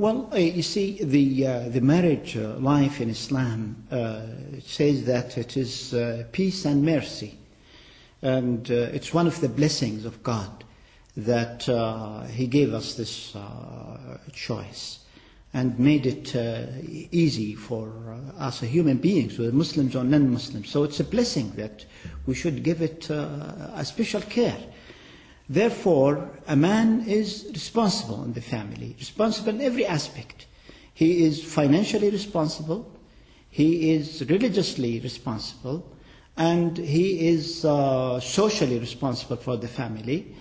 Well, you see, the marriage life in Islam says that it is peace and mercy, and it's one of the blessings of God that He gave us this choice and made it easy for us human beings, whether Muslims or non-Muslims. So it's a blessing that we should give it a special care. Therefore, a man is responsible in the family, responsible in every aspect. He is financially responsible, he is religiously responsible, and he is socially responsible for the family,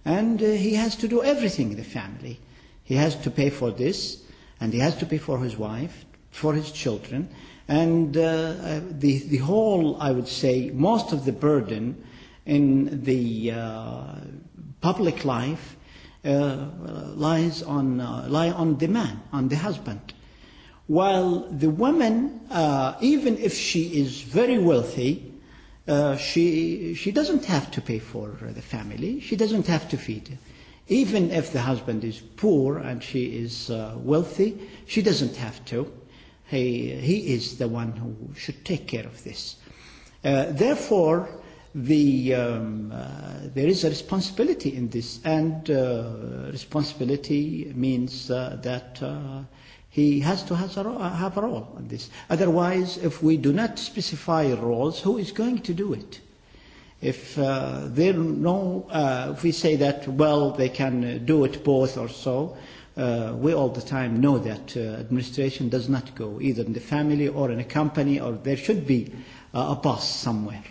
and he has to do everything in the family. He has to pay for this, and he has to pay for his wife, for his children, and the whole, I would say, most of the burden in the public life lie on the man, on the husband. While the woman, even if she is very wealthy, she doesn't have to pay for the family. She doesn't have to feed. Even if the husband is poor and she is wealthy, she doesn't have to. He is the one who should take care of this. Therefore, there is a responsibility in this, and responsibility means that he has to have a role in this. Otherwise, if we do not specify roles, who is going to do it? If if we say that, well, they can do it both or so, we all the time know that administration does not go either in the family or in a company, or there should be a boss somewhere.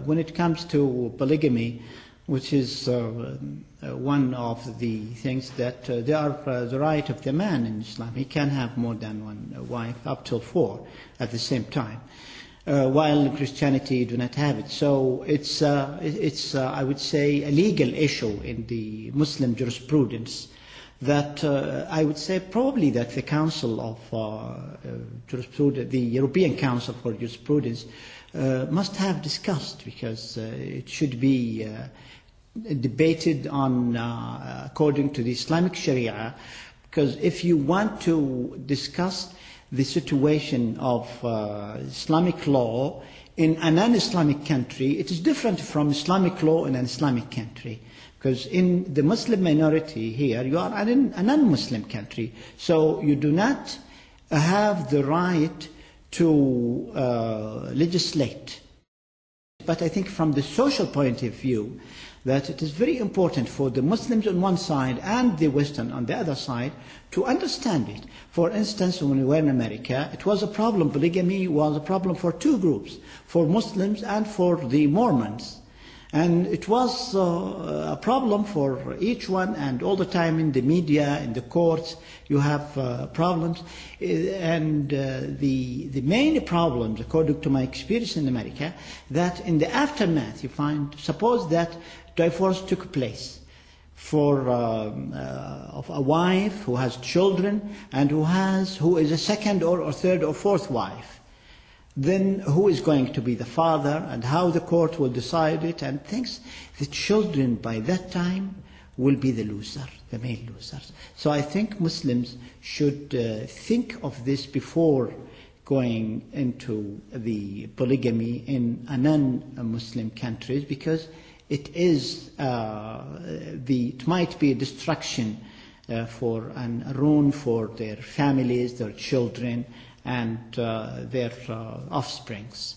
When it comes to polygamy, which is one of the things that they are the right of the man in Islam. He can have more than one wife, up till 4 at the same time, while in Christianity do not have it. So it's I would say, a legal issue in the Muslim jurisprudence that I would say probably that the Council of Jurisprudence, the European Council for Jurisprudence, must have discussed, because it should be debated on according to the Islamic Sharia. Because if you want to discuss the situation of Islamic law in a non-Islamic country, it is different from Islamic law in an Islamic country. Because in the Muslim minority here, you are in a non-Muslim country, so you do not have the right to legislate. But I think from the social point of view, that it is very important for the Muslims on one side and the Western on the other side to understand it. For instance, when we were in America, it was a problem. Polygamy was a problem for two groups, for Muslims and for the Mormons. And it was a problem for each one, and all the time in the media, in the courts, you have problems. And the main problems, according to my experience in America, that in the aftermath you find, suppose that divorce took place for of a wife who has children and who is a second or third or fourth wife. Then who is going to be the father, and how the court will decide it, and things. The children by that time will be the loser, the male losers. So I think Muslims should think of this before going into the polygamy in non-Muslim countries, because it is it might be a destruction for and a ruin for their families, their children, and their offsprings.